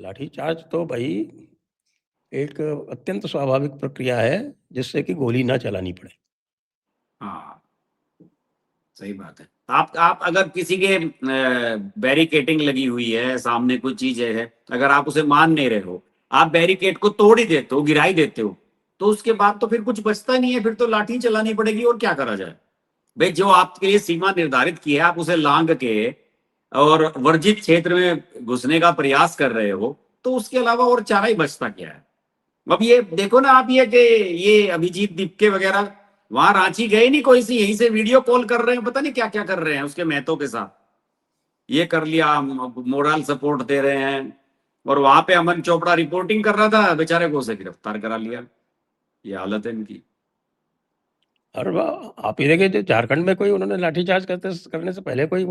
लाठीचार्ज तो भाई एक अत्यंत स्वाभाविक प्रक्रिया है जिससे कि गोली ना चलानी पड़े। हाँ, सही बात है। आप अगर किसी के बैरिकेटिंग लगी हुई है, सामने कोई चीज है, अगर आप उसे मान नहीं रहे हो, आप बैरिकेड को तोड़ ही देते हो, गिरा ही देते हो, तो उसके बाद तो फिर कुछ बचता नहीं है, फिर तो लाठी चलानी पड़ेगी और क्या करा जाए। भाई जो आपके लिए सीमा निर्धारित की है, आप उसे लांग के और वर्जित क्षेत्र में घुसने का प्रयास कर रहे हो, तो उसके अलावा और चारा ही बचता क्या है। अब ये देखो ना आप, ये कि ये अभिजीत दीपके वगैरह वहां रांची गए नहीं, कोई सी यहीं से वीडियो कॉल कर रहे हैं, पता नहीं क्या क्या कर रहे हैं उसके महतो के साथ, ये कर लिया, मोरल सपोर्ट दे रहे हैं। और वहां पे अमन चोपड़ा रिपोर्टिंग कर रहा था, बेचारे को उसे गिरफ्तार करा लिया। ये हालत है इनकी। और आप ये देखिए, झारखंड में कोई उन्होंने लाठीचार्ज करने से पहले कोई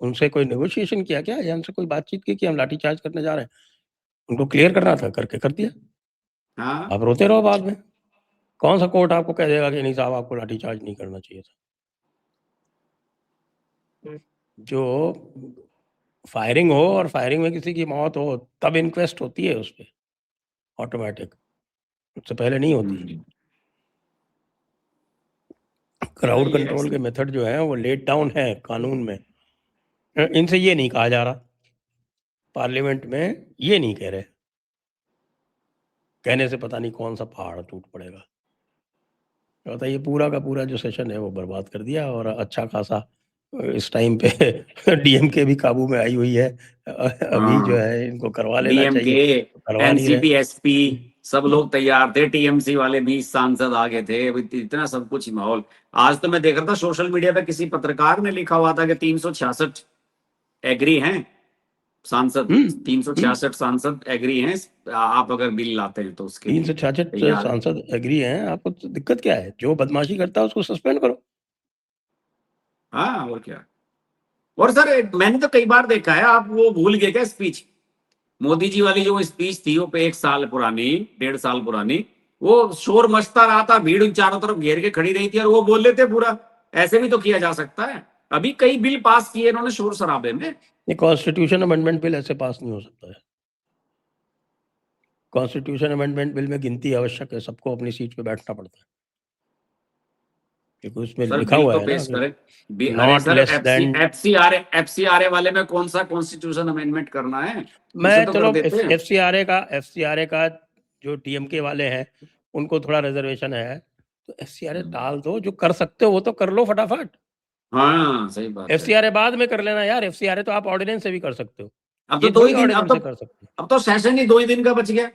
उनसे कोई नेगोशिएशन किया क्या, या उनसे कोई बातचीत की कि हम लाठीचार्ज करने जा रहे हैं? उनको क्लियर करना था, करके कर दिया। हाँ, आप रोते रहो बाद में। कौन सा कोर्ट आपको कह देगा कि नहीं साहब आपको लाठीचार्ज नहीं करना चाहिए था? जो फायरिंग हो और फायरिंग में किसी की मौत हो तब इंक्वेस्ट होती है उस पर ऑटोमेटिक, उससे पहले नहीं होती। क्राउड कंट्रोल के मेथड जो है वो लेट डाउन है कानून में। इनसे ये नहीं कहा जा रहा, पार्लियामेंट में ये नहीं कह रहे, कहने से पता नहीं कौन सा पहाड़ टूट पड़ेगा। तो ये पूरा का पूरा जो सेशन है वो बर्बाद कर दिया। और अच्छा खासा इस टाइम पे डीएमके भी काबू में आई हुई है। अभी जो है इनको करवा लेना चाहिए, डीएमके, करवा नहीं रहे। एनसीपी, एसपी सब लोग तैयार थे, टीएमसी वाले 20 सांसद आगे थे, इतना सब कुछ माहौल। आज तो मैं देख रहा था सोशल मीडिया पे, किसी पत्रकार ने लिखा हुआ था कि 366 एग्री हैं सांसद, 366 सांसद एग्री हैं, आप अगर बिल लाते हैं तो उसके लिए 366 सांसद एग्री हैं। आपको तो दिक्कत क्या है? जो बदमाशी करता है उसको सस्पेंड करो। हाँ, और क्या। और सर मैंने तो कई बार देखा है, आप वो भूल गए क्या स्पीच, मोदी जी वाली जो स्पीच थी वो पे 1 साल पुरानी, 1.5 साल पुरानी, वो शोर मचता रहा था, भीड़ चारों तरफ घेर के खड़ी रही थी और वो बोल रहे थे पूरा। ऐसे भी तो किया जा सकता है। अभी कई बिल पास किए इन्होंने शोर शराबे में। ये कॉन्स्टिट्यूशन अमेंडमेंट बिल ऐसे पास नहीं हो सकता है। कॉन्स्टिट्यूशन अमेंडमेंट बिल में गिनती आवश्यक है, सबको अपनी सीट पे बैठना पड़ता है, क्योंकि उसमें सर लिखा बिल हुआ तो है ना पेश करें। कि अरे not sir, less than. FCRA वाले में कौन सा कॉन्स्टिट्यूशन अमेंडमेंट करना है, मैं उसे तो कर चलो देते हैं। एफसीआरए का जो टीएमके वाले हैं उनको थोड़ा रिजर्वेशन है, तो एफसीआरए डाल दो। जो कर सकते हो वो तो कर लो फटाफट। हाँ, सही बात है। एफसीआरए बाद में कर लेना यार। एफसीआरए तो आप ऑर्डिनेंस से भी कर सकते हो, अब तो ये दो ही थोड़ी दिन, ऑर्डिनेंस से कर सकते हो। अब तो सेशन ही 2 ही दिन का बच गया।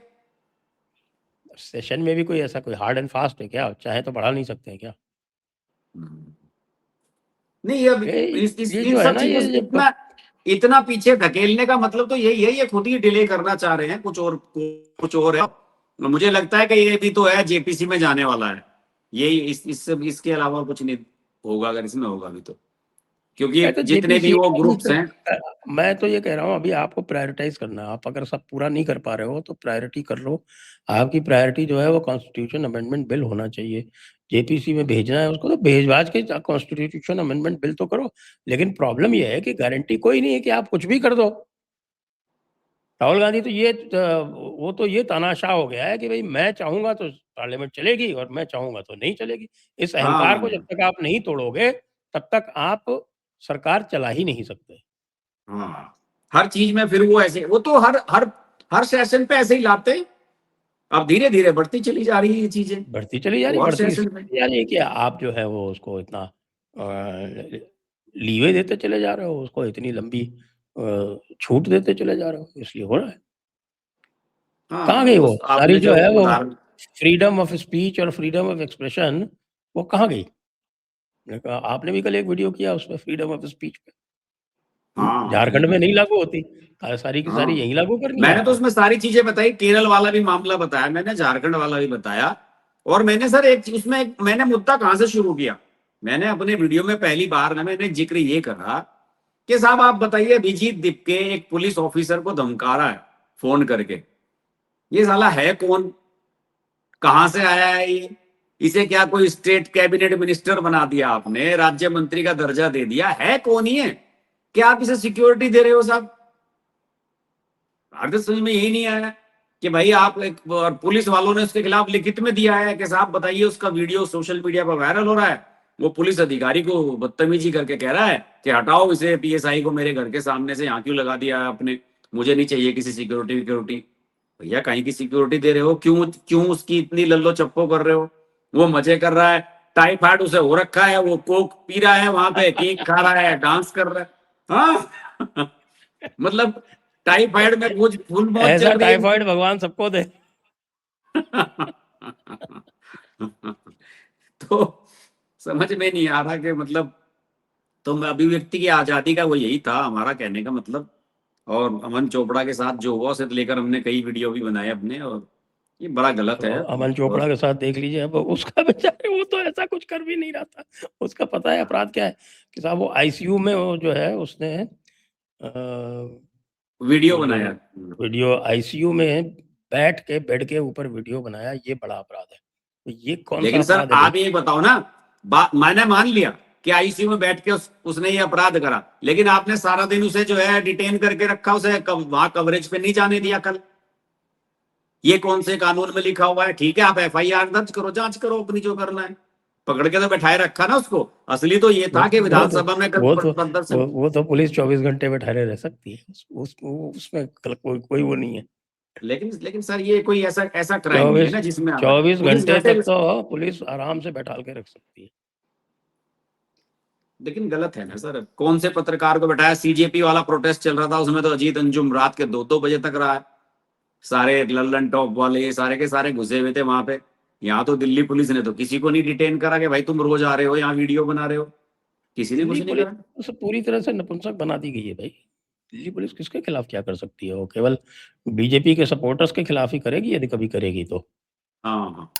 सेशन में भी कोई ऐसा कोई हार्ड एंड फास्ट है क्या? चाहे तो बढ़ा नहीं सकते हैं क्या? नहीं, अब ये इन जो है सब ना, चीजों से इतना इतना पीछे धकेलने का मतलब तो यही है, ये खुद ही डिले करना चाह रहे हैं, कुछ और है। मुझे लगता है कि ये भी तो है, जेपीसी में जाने वाला है ये, इसके अलावा कुछ नहीं होगा, अगर इसमें होगा भी तो, क्योंकि मैं तो जितने भी जेपीसी वो ग्रुप्स हैं। मैं तो ये कह रहा हूँ अभी आपको प्रायोरिटाइज करना है। आप अगर सब पूरा नहीं कर पा रहे हो तो प्रायोरिटी कर लो। आपकी प्रायोरिटी जो है वो कॉन्स्टिट्यूशन अमेंडमेंट बिल होना चाहिए। जेपीसी में भेजना है उसको तो भेजवाज के कॉन्स्टिट्यूशन अमेंडमेंट बिल तो करो। लेकिन प्रॉब्लम ये है कि गारंटी कोई नहीं है कि आप कुछ भी कर दो। राहुल गांधी तो वो तो ये तानाशाह हो गया है कि भाई मैं चाहूंगा तो पार्लियामेंट चलेगी और मैं चाहूंगा तो नहीं चलेगी। इस अहंकार को जब हाँ, तक आप नहीं तोड़ोगे तब तक आप सरकार चला ही नहीं सकते। हाँ, हर चीज में फिर वो ऐसे, वो तो हर हर हर सेशन पे ऐसे ही लाते हैं। अब धीरे धीरे बढ़ती चली जा रही है ये चीजें, बढ़ती चली जा रही, वो हर बढ़ती सेशन में। इसलिए जा रही है कि आप जो है वो उसको इतना लीवे देते चले जा रहे हो, उसको इतनी लंबी छूट देते चले जा रहे हो, इसलिए हो रहा है। कहाँ हाँ, गई वो वो सारी आपने जो जो है वो उदाहरण। फ्रीडम ऑफ स्पीच और फ्रीडम ऑफ एक्सप्रेशन, वो कहाँ गई? आपने भी कल एक वीडियो किया उसमें फ्रीडम ऑफ स्पीच पे। हाँ, झारखंड में बिल्कुल। नहीं लागू होती, सारी की सारी हाँ, यहीं लागू करनी है मैंने तो आपने। उसमें सारी चीजें बताई, केरल वाला भी मामला बताया मैंने, झारखंड वाला भी बताया। और मैंने सर मैंने मुद्दा कहां से शुरू किया, मैंने अपने वीडियो में पहली बार ना मैंने जिक्र ये करा कि साहब आप बताइए, अभिजीत दीपके एक पुलिस ऑफिसर को धमका रहा है फोन करके, ये साला है कौन, कहां से आया है ये, इसे क्या कोई स्टेट कैबिनेट मिनिस्टर बना दिया आपने, राज्य मंत्री का दर्जा दे दिया है, कौन ही है, क्या आप इसे सिक्योरिटी दे रहे हो साहब? हर समझ में यही नहीं आया कि भाई आप एक, और पुलिस वालों ने उसके खिलाफ लिखित में दिया है कि साहब बताइए, उसका वीडियो सोशल मीडिया पर वायरल हो रहा है, वो पुलिस अधिकारी को बदतमीजी करके कह रहा है कि हटाओ इसे, पीएसआई को मेरे घर के सामने से यहाँ क्यों लगा दिया है आपने, मुझे नहीं चाहिए किसी सिक्योरिटी। भैया कहीं की सिक्योरिटी दे रहे हो, क्यों क्यों उसकी इतनी लल्लो चप्पो कर रहे हो? वो मजे कर रहा है, टाइफाइड उसे हो रखा है, वो कोक पी रहा है वहां पे, केक खा रहा है, डांस कर रहा है। हाँ मतलब टाइफाइड में कुछ फुल मौज ऐसा चल रही है। टाइफाइड भगवान सबको दे। तो समझ में नहीं आ रहा कि मतलब, तो अभिव्यक्ति की आजादी का वो यही था हमारा कहने का मतलब। और अमन चोपड़ा के साथ जो हुआ, उसे लेकर हमने कई वीडियो भी बनाए अपने, और ये बड़ा गलत है। तो अमन चोपड़ा और के साथ देख लीजिए, अब उसका बेचारे, वो तो ऐसा कुछ कर भी नहीं रहा था। उसका पता है अपराध क्या है कि साहब, वो आईसीयू में, वो जो है उसने वीडियो वो जो बनाया। वीडियो आईसीयू में बैठ के बेड के ऊपर वीडियो बनाया, ये बड़ा अपराध है। तो ये कौन सा लेकिन सर अपराध है भाई? आप ये बताओ ना, मैंने मान लिया कि आईसीयू में बैठ के उसने ये अपराध करा, लेकिन आपने सारा दिन उसे जो है डिटेन करके रखा, उसे वहां कवरेज पे नहीं जाने दिया कल। ये कौन से कानून में लिखा हुआ है? ठीक है, आप एफआईआर दर्ज करो, जांच करो अपनी जो करना है, पकड़ के तो बैठाए रखा ना उसको। असली तो ये था कि वो तो विधानसभा में कल वो तो प्रदर्शन। वो तो पुलिस 24 घंटे बैठाए रह सकती है, उसमें कोई वो नहीं है। लेकिन लेकिन सर ये कोई ऐसा ऐसा क्राइम नहीं है चौबीस ना जिसमें चौबीस पुलिस घंटे बैठे। तक तो पुलिस आराम से बैठा के रख सकती है। लेकिन गलत है ना सर, कौन से पत्रकार को बैठाया? सीजेपी वाला प्रोटेस्ट चल रहा था, उसमें तो अजीत अंजुम रात के 2-2 बजे तक रहा है। सारे लल्लन टॉप वाले ये सारे के सारे घुसे हुए थे वहां पे। यहाँ तो दिल्ली पुलिस ने तो किसी को नहीं डिटेन करा कि भाई तुम रोज आ रहे हो यहाँ वीडियो बना रहे हो, किसी ने दिल्ली कुछ नहीं पुलिस करा। उसे पूरी तरह से नपुंसक बना दी गई है भाई। दिल्ली पुलिस किसके खिलाफ क्या कर सकती है? वो केवल बीजेपी के सपोर्टर्स के खिलाफ ही करेगी, यदि कभी करेगी तो। हाँ हाँ।